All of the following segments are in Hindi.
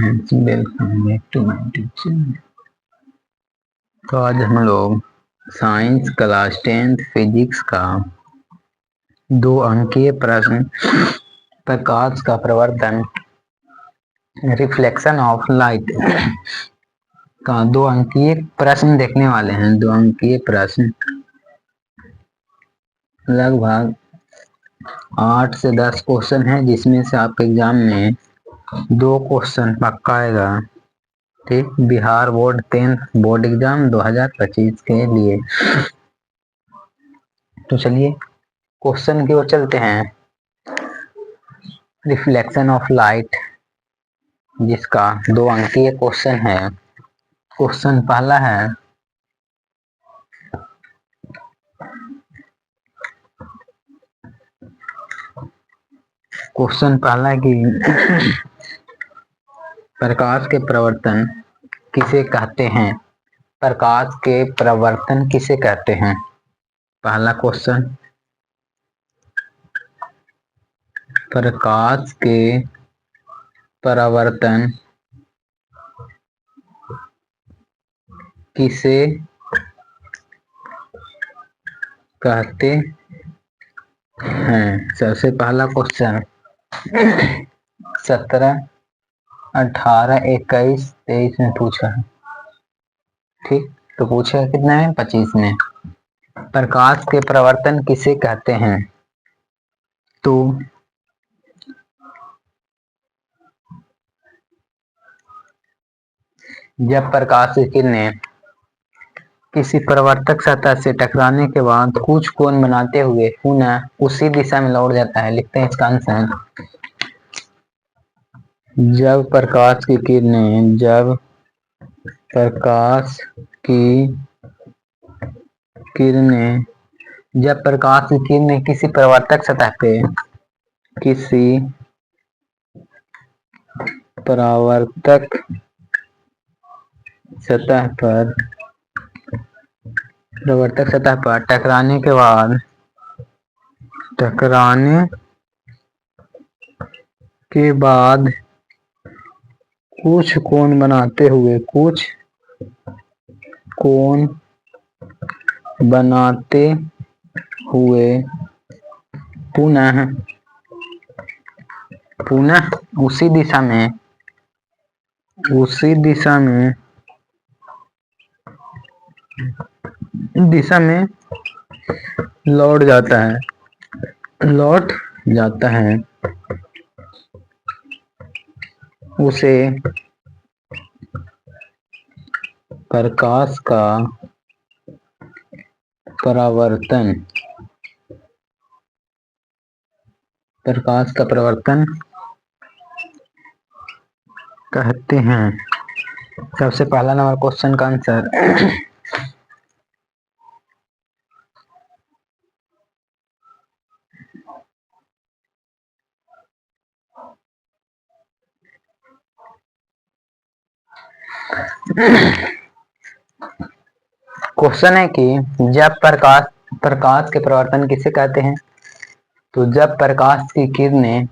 Welcome back to my YouTube channel. तो आज हम लोग साइंस क्लास 10th फिजिक्स का 2 अंकीय प्रश्न प्रकाश का प्रवर्तन रिफ्लेक्शन ऑफ लाइट का 2 अंकीय प्रश्न देखने वाले हैं। 2 अंकीय प्रश्न लगभग 8 से 10 क्वेश्चन है, जिसमें से आपके एग्जाम में 2 क्वेश्चन पक्का आएगा। ठीक, Bihar board 10th board exam 2025 के लिए। तो चलिए क्वेश्चन की ओर चलते हैं। रिफ्लेक्शन ऑफ लाइट, जिसका 2 अंकीय क्वेश्चन है। क्वेश्चन पहला है, कि प्रकाश के प्रवर्तन किसे कहते हैं। प्रकाश के प्रवर्तन किसे कहते हैं। पहला क्वेश्चन, प्रकाश के प्रवर्तन किसे कहते हैं। सबसे पहला क्वेश्चन 17, 18, 21, 23 में पूछा है। ठीक, तो पूछा कितना है, 25 में। प्रकाश के प्रवर्तन किसे कहते हैं। तो जब प्रकाश की किरणें किसी परावर्तक सतह से टकराने के बाद कुछ कोण बनाते हुए पुनः उसी दिशा में लौट जाता है। लिखते हैं इसका आंसर। जब प्रकाश की किरणें किसी परावर्तक सतह पर टकराने के बाद कुछ कोण बनाते हुए पुनः उसी दिशा में लौट जाता है, उसे प्रकाश का प्रवर्तन कहते हैं। सबसे पहला नंबर क्वेश्चन का आंसर क्वेश्चन है कि जब प्रकाश के प्रवर्तन किसे कहते हैं। तो जब प्रकाश की किरणें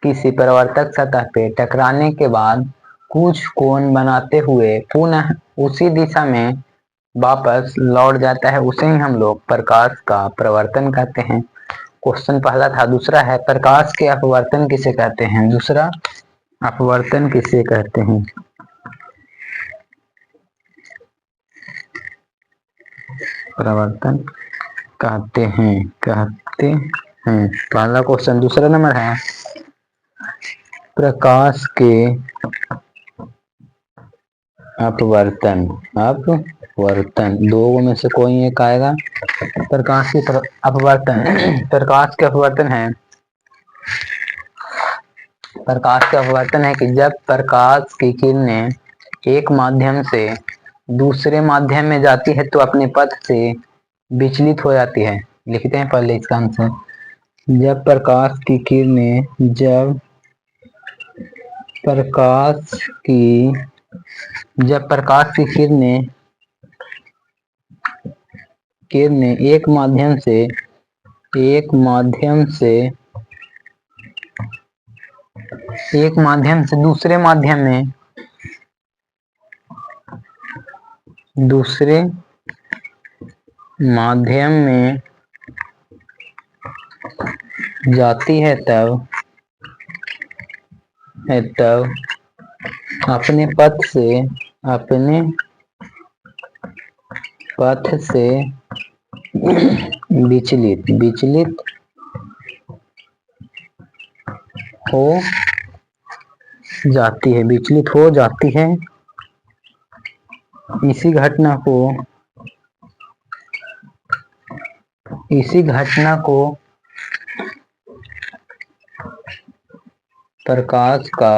किसी परावर्तक सतह पे टकराने के बाद कुछ कोण बनाते हुए पुनः उसी दिशा में वापस लौट जाता है, उसे ही हम लोग प्रकाश का प्रवर्तन कहते हैं। क्वेश्चन पहला था। दूसरा है, प्रकाश के अपवर्तन किसे कहते हैं। दूसरा, अपवर्तन किसे कहते हैं। प्रवर्तन कहते हैं। पहला क्वेश्चन। दूसरा नंबर है, प्रकाश के अपवर्तन दो में से कोई एक आएगा। प्रकाश के अपवर्तन है कि जब प्रकाश की किरणें एक माध्यम से दूसरे माध्यम में जाती है तो अपने पथ से विचलित हो जाती है। लिखते हैं पहले इसका आंसर। जब प्रकाश की किरणें एक माध्यम से दूसरे माध्यम में दूसरे माध्यम में जाती है तब अपने पथ से विचलित हो जाती है। इसी घटना को प्रकाश का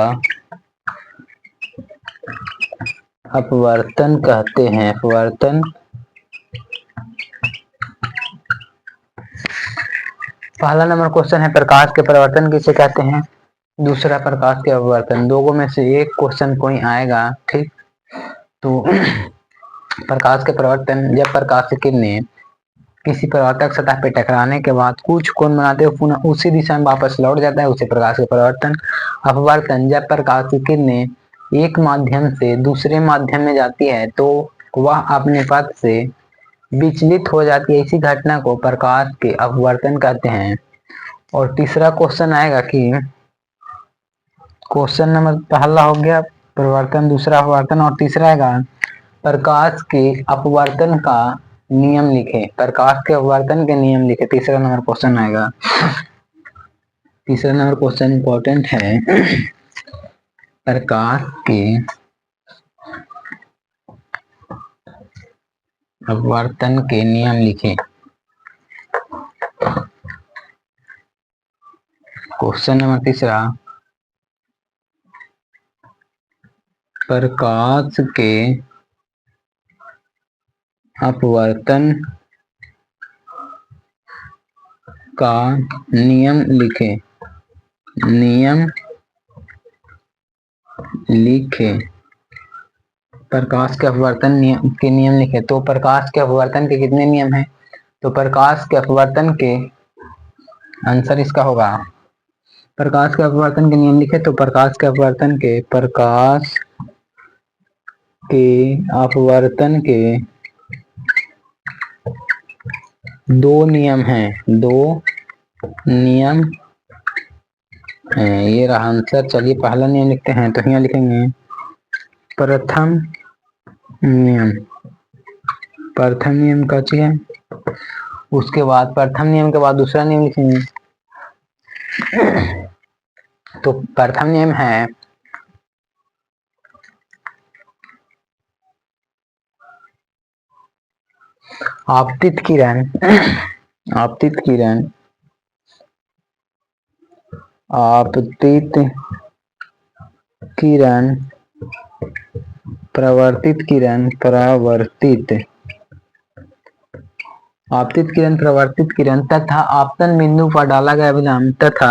अपवर्तन कहते हैं। पहला नंबर क्वेश्चन है प्रकाश के परिवर्तन किसे कहते हैं, दूसरा प्रकाश के अपवर्तन। दोनों में से एक क्वेश्चन कोई आएगा, ठीक। तो प्रकाश के परिवर्तन, जब प्रकाश की किरणें किसी परावर्तक सतह पे टकराने के बाद कुछ कोण बनाते हुए पुनः उसी दिशा में वापस लौट जाता है, उसे प्रकाश के परिवर्तन। अपवर्तन, जब प्रकाश की किरणें एक माध्यम से दूसरे माध्यम में जाती है तो वह अपने पथ से विचलित हो जाती है। इसी घटना को प्रकाश के अपवर्तन कहते हैं। और तीसरा क्वेश्चन आएगा कि क्वेश्चन नंबर पहला हो गया परिवर्तन, दूसरा अपवर्तन, और तीसरा आएगा प्रकाश के अपवर्तन का नियम लिखे। प्रकाश के अपवर्तन के नियम लिखे, तीसरा नंबर क्वेश्चन आएगा। तीसरा नंबर क्वेश्चन इंपॉर्टेंट है, प्रकाश के अपवर्तन के नियम लिखे। क्वेश्चन नंबर तीसरा, प्रकाश के अपवर्तन का नियम लिखे। प्रकाश के अपवर्तन के नियम लिखे। तो प्रकाश के अपवर्तन के कितने नियम हैं, तो प्रकाश के अपवर्तन के आंसर इसका होगा, प्रकाश के अपवर्तन के नियम लिखे तो प्रकाश के अपवर्तन के दो नियम हैं, ये रहा आंसर। चलिए पहला नियम लिखते हैं, तो यहाँ लिखेंगे प्रथम नियम का चाहिए। उसके बाद प्रथम नियम के बाद दूसरा नियम लिखेंगे। तो प्रथम नियम है आपतित किरण परावर्तित किरण तथा आपतन बिंदु पर डाला गया विलंब तथा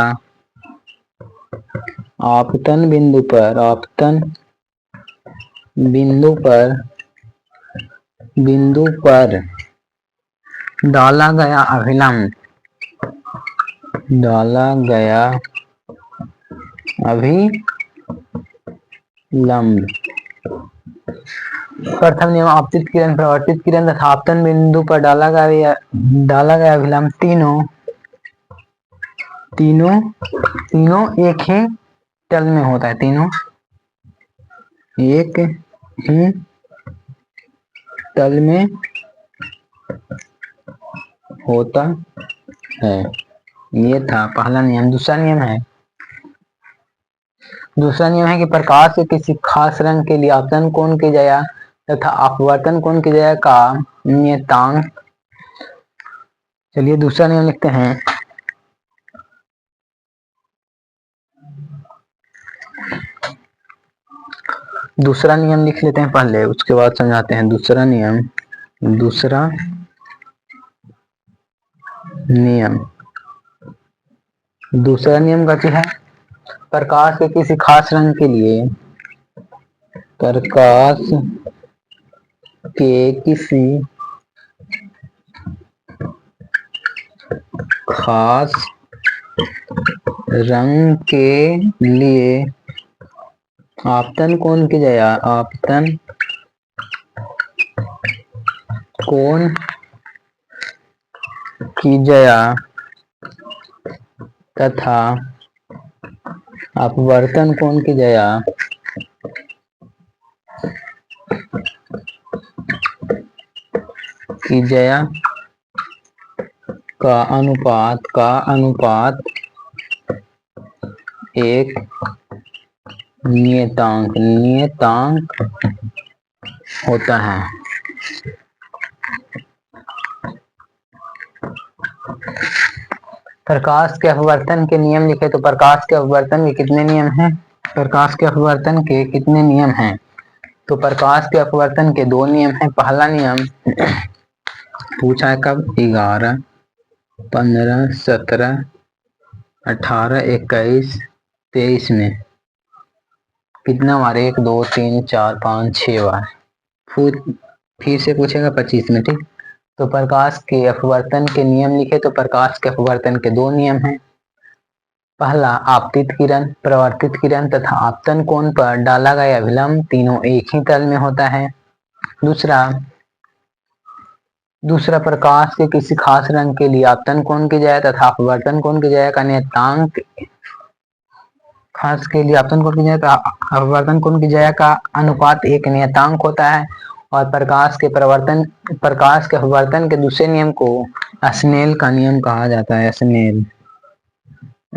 आपतन बिंदु पर डाला गया अभिलंब। प्रथम नियम आपतित किरण, परावर्तित किरण तथा आपतन बिंदु पर डाला गया अभिलंब, तीनों एक ही तल में होता है। तीनों एक ही तल में होता है। ये था पहला नियम। दूसरा नियम है कि प्रकाश के किसी खास रंग के लिए आपतन कोण की जया तथा अपवर्तन कोण की जया का नियतांक। चलिए दूसरा नियम लिखते हैं। दूसरा नियम लिख लेते हैं पहले, उसके बाद समझाते हैं। दूसरा नियम का है प्रकाश के किसी खास रंग के लिए आपतन कोण की जया कोण की ज्या तथा अपवर्तन कोण की ज्या की ज्या का अनुपात एक नियतांक होता है। प्रकाश के अपवर्तन के नियम लिखे तो प्रकाश के अपवर्तन के कितने नियम हैं? प्रकाश के अपवर्तन के कितने नियम हैं? तो प्रकाश के अपवर्तन के दो नियम हैं। पहला नियम पूछा है कब? 11, 15, 17, 18, 21, 23 में। कितना बार? 1, 2, 3, 4, 5, 6 बार। फिर से पूछेगा 25 में। ठीक, तो प्रकाश के अपवर्तन के नियम लिखे तो प्रकाश के अपवर्तन के दो नियम हैं। पहला, आपतित किरण, प्रवर्तित किरण तथा आपतन कोण पर डाला गया अभिलंब तीनों एक ही तल में होता है। दूसरा प्रकाश के किसी खास रंग के लिए आपतन कोण की ज्या तथा अपवर्तन कोण की ज्या का नियतांक खास के लिए आपतन कोण की ज्या तथा अपवर्तन कोण की ज्या का अनुपात एक नियतांक होता है। और प्रकाश के अपवर्तन के दूसरे नियम को स्नेल का नियम कहा जाता है।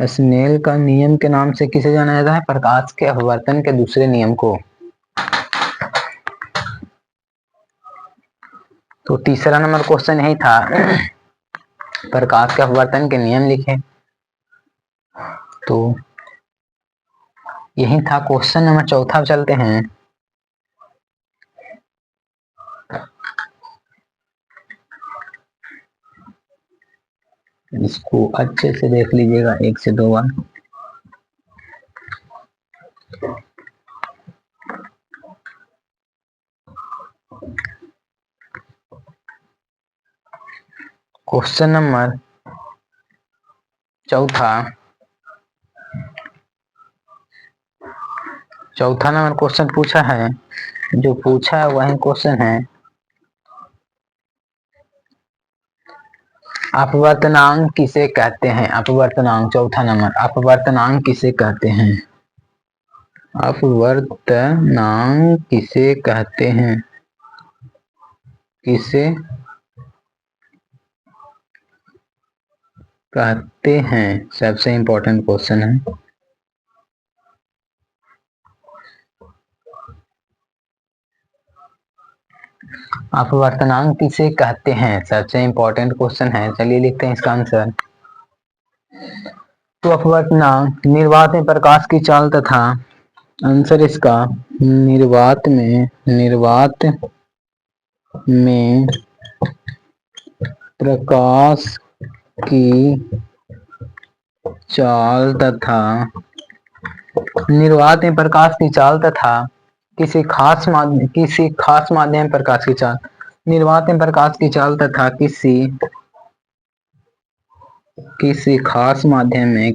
स्नेल का नियम के नाम से किसे जाना जाता है? प्रकाश के अपवर्तन के दूसरे नियम को। तो तीसरा नंबर क्वेश्चन यही था, प्रकाश के अपवर्तन के नियम लिखे। तो यही था क्वेश्चन नंबर चौथा। चलते हैं इसको अच्छे से देख लीजिएगा 1 से 2 बार। क्वेश्चन नंबर चौथा नंबर क्वेश्चन पूछा है। जो पूछा है वही क्वेश्चन है, अपवर्तनांक किसे कहते हैं? अपवर्तनांक, चौथा नंबर, अपवर्तनांक किसे कहते हैं? अपवर्तनांक किसे कहते हैं? किसे कहते हैं? सबसे इंपॉर्टेंट क्वेश्चन है। अपवर्तनांक किसे कहते हैं? सबसे इंपॉर्टेंट क्वेश्चन है। चलिए लिखते हैं इसका आंसर। तो अपवर्तनांक निर्वात में प्रकाश की चाल तथा आंसर इसका निर्वात में प्रकाश की चाल तथा निर्वात में प्रकाश की चाल तथा किसी खास माध्यम प्रकाश की चाल, निर्वात में प्रकाश की चाल तथा किसी खास माध्यम में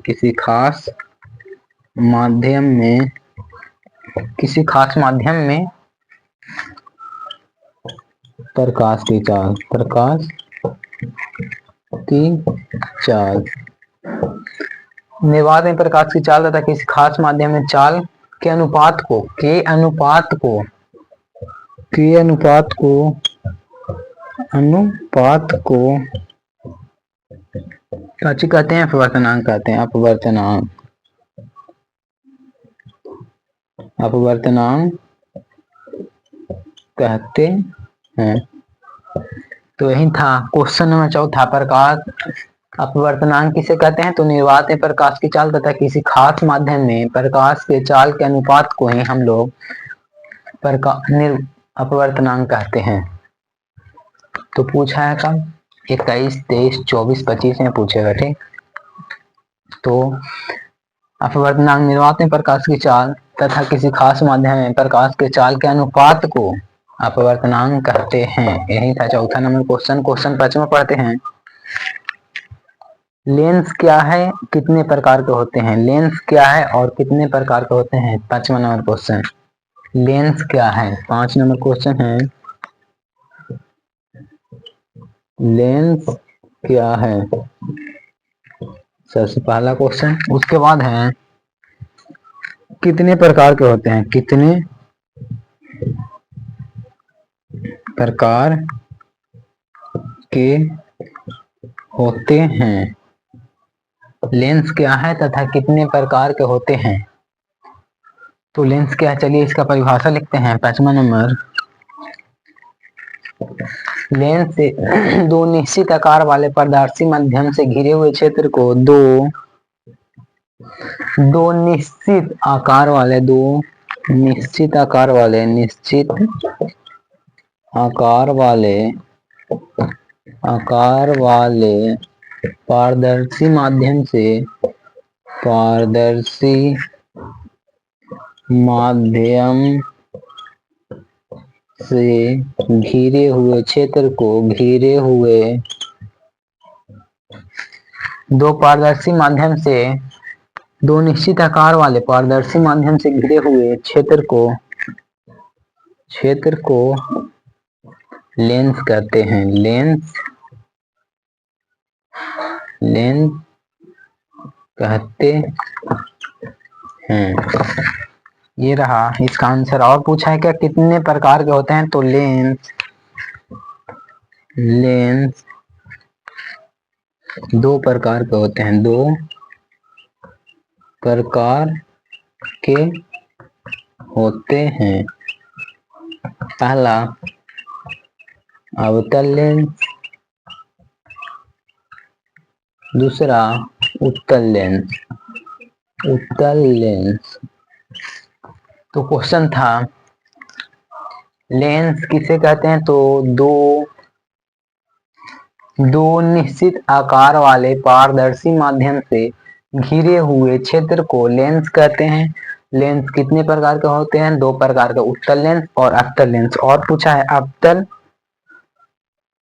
प्रकाश की चाल, निर्वात में प्रकाश की चाल तथा किसी खास माध्यम में चाल के अनुपात को क्या कहते हैं? अपवर्तनांक कहते हैं। अपवर्तनांक कहते हैं। तो यही था क्वेश्चन नंबर चौथा, प्रकाश अपवर्तनांक किसे कहते हैं? तो निर्वात में प्रकाश की चाल तथा किसी खास माध्यम में प्रकाश के चाल के अनुपात को ही हम लोग अपवर्तनांक कहते हैं। तो पूछा है कब? 21, 23, 24, 25 में पूछेगा। ठीक, तो अपवर्तनांक निर्वात में प्रकाश की चाल तथा किसी खास माध्यम में प्रकाश के चाल के अनुपात को अपवर्तनांक कहते हैं। यही था चौथा नंबर क्वेश्चन। क्वेश्चन 5वां पढ़ते हैं। लेंस क्या है, कितने प्रकार के होते हैं? लेंस क्या है और कितने प्रकार के होते हैं? 5वां नंबर क्वेश्चन, लेंस क्या है? 5 नंबर क्वेश्चन है, लेंस क्या है, सबसे पहला क्वेश्चन। उसके बाद है कितने प्रकार के होते हैं, कितने प्रकार के होते हैं, लेंस क्या है तथा कितने प्रकार के होते हैं। तो लेंस क्या है, चलिए इसका परिभाषा लिखते हैं। 5वां नंबर, लेंस से दो निश्चित आकार वाले पारदर्शी माध्यम से घिरे हुए क्षेत्र को दो निश्चित आकार वाले पारदर्शी माध्यम से घिरे हुए क्षेत्र को दो निश्चित आकार वाले पारदर्शी माध्यम से घिरे हुए क्षेत्र को लेंस कहते हैं। लेंस कहते हैं। ये रहा इसका आंसर। और पूछा है क्या, कितने प्रकार के होते हैं, तो लेंस दो प्रकार के होते हैं, दो प्रकार के होते हैं। पहला अवतल लेंस, दूसरा उत्तल लेंस। तो क्वेश्चन था लेंस किसे कहते हैं, तो दो निश्चित आकार वाले पारदर्शी माध्यम से घिरे हुए क्षेत्र को लेंस कहते हैं। लेंस कितने प्रकार के होते हैं, दो प्रकार के, उत्तल लेंस और अवतल लेंस। और पूछा है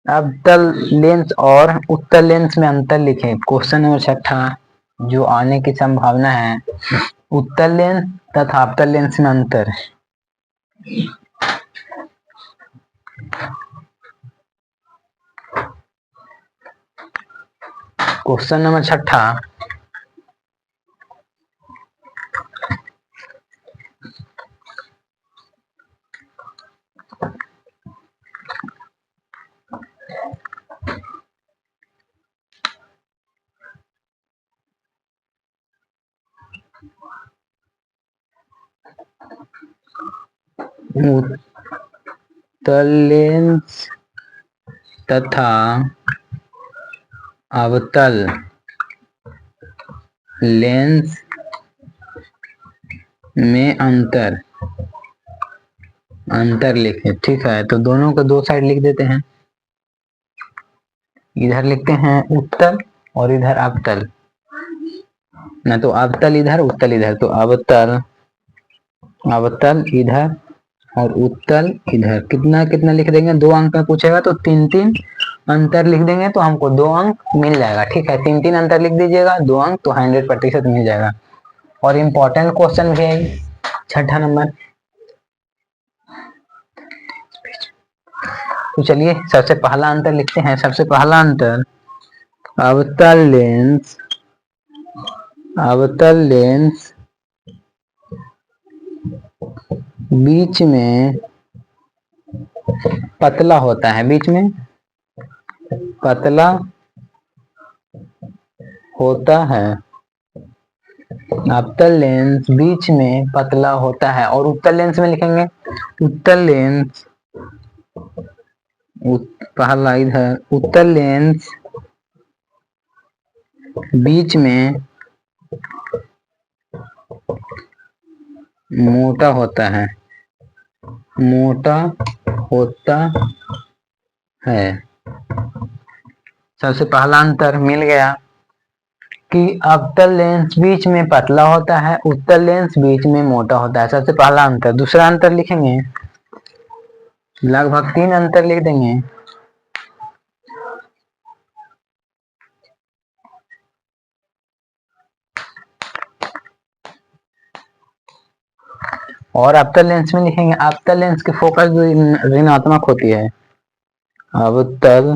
अवतल लेंस और उत्तल लेंस में अंतर लिखें। क्वेश्चन नंबर 6 जो आने की संभावना है, उत्तल लेंस तथा अवतल लेंस में अंतर। क्वेश्चन नंबर 6 उत्तल लेंस तथा अवतल लेंस में अंतर लिखें। ठीक है, तो दोनों को दो साइड लिख देते हैं। इधर लिखते हैं उत्तल और इधर अवतल, ना तो अवतल इधर उत्तल इधर, तो अवतल इधर और उत्तल इधर। कितना कितना लिख देंगे, 2 अंक में पूछेगा तो 3-3 अंतर लिख देंगे तो हमको 2 अंक मिल जाएगा। ठीक है, 3-3 अंतर लिख दीजिएगा, 2 अंक तो 100% मिल जाएगा। और इम्पोर्टेंट क्वेश्चन भी है 6 नंबर। तो चलिए सबसे पहला अंतर लिखते हैं। सबसे पहला अंतर, अवतल लेंस बीच में पतला होता है, अवतल लेंस बीच में पतला होता है। और उत्तल लेंस में लिखेंगे, उत्तल लेंस पहला इधर, उत्तल लेंस बीच में मोटा होता है। सबसे पहला अंतर मिल गया कि अवतल लेंस बीच में पतला होता है, उत्तल लेंस बीच में मोटा होता है। सबसे पहला अंतर। दूसरा अंतर लिखेंगे, लगभग 3 अंतर लिख देंगे। और अवतल लेंस में लिखेंगे, अवतल लेंस की फोकस ऋणात्मक होती है। अवतल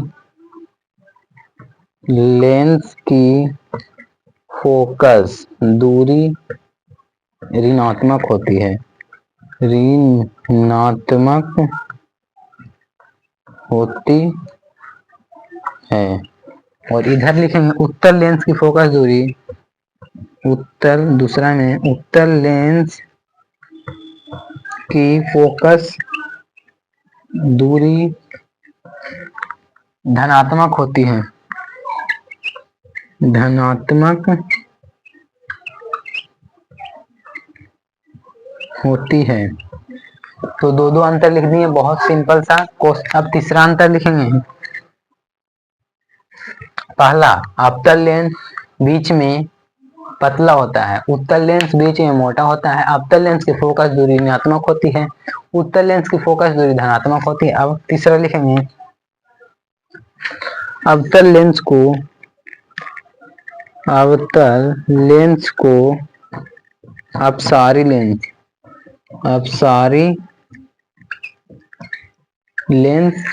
लेंस की फोकस दूरी ऋणात्मक होती है, ऋणात्मक होती है। और इधर लिखेंगे उत्तर लेंस की फोकस दूरी, उत्तर दूसरा में उत्तर लेंस की फोकस दूरी धनात्मक होती है, धनात्मक होती है। तो दो दो अंतर लिख दिए, बहुत सिंपल सा क्वेश्चन। अब तीसरा अंतर लिखेंगे। पहला, अवतल लेंस बीच में पतला होता है, उत्तल लेंस बीच में मोटा होता है। अवतल लेंस की फोकस दूरी ऋणात्मक होती है, उत्तल लेंस की फोकस दूरी धनात्मक होती है। अब तीसरा लिखेंगे, अवतल लेंस को अपसारी लेंस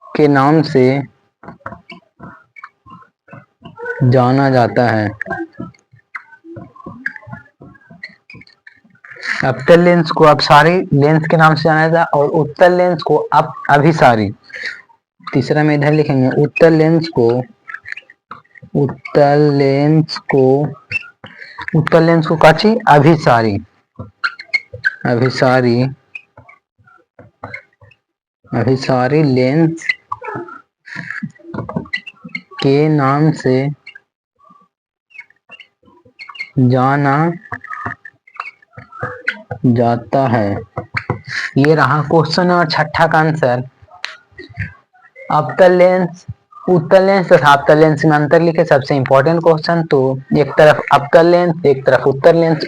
के नाम से जाना जाता है। अवतल लेंस को अपसारी लेंस के नाम से जाना जाता है और उत्तल लेंस को अभिसारी। तीसरा में इधर लिखेंगे, उत्तल लेंस को काची अभिसारी लेंस के नाम से जाना जाता है। ये रहा क्वेश्चन और छठा का आंसर। अवतल लेंस, उत्तल लेंस तथा अवतल लेंस में अंतर लिखे, सबसे इंपॉर्टेंट क्वेश्चन। तो एक तरफ अवतल लेंस, एक तरफ उत्तल लेंस।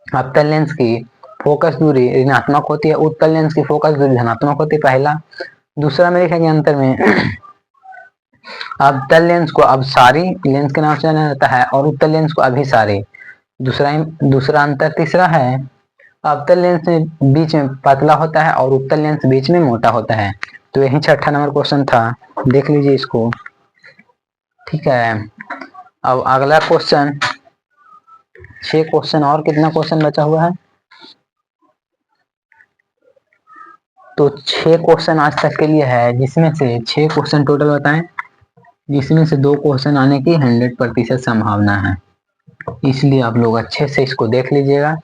अवतल लेंस की फोकस दूरी ऋणात्मक होती है, उत्तल लेंस की फोकस दूरी धनात्मक होती है, पहला। दूसरा में लिखेंगे अंतर में, अवतल लेंस को अपसारी लेंस के नाम से जाना जाता है और उत्तल लेंस को अभिसारी। दूसरा अंतर तीसरा है, अवतल लेंस में बीच में पतला होता है और उत्तल लेंस बीच में मोटा होता है। तो यही छठा नंबर क्वेश्चन था, देख लीजिए इसको। ठीक है, अब अगला क्वेश्चन, 6 क्वेश्चन और कितना क्वेश्चन बचा हुआ है? तो 6 क्वेश्चन आज तक के लिए है, जिसमें से 6 क्वेश्चन टोटल बताएं, जिसमें से 2 क्वेश्चन आने की 100% संभावना है। इसलिए आप लोग अच्छे से इसको देख लीजिएगा।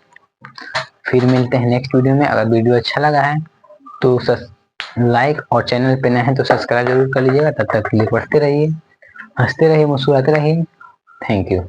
फिर मिलते हैं नेक्स्ट वीडियो में। अगर वीडियो अच्छा लगा है तो लाइक और चैनल पे नए हैं तो सब्सक्राइब जरूर कर लीजिएगा। तब तक के लिए पढ़ते रहिए, हंसते रहिए, मुस्कुराते रहिए। Thank you.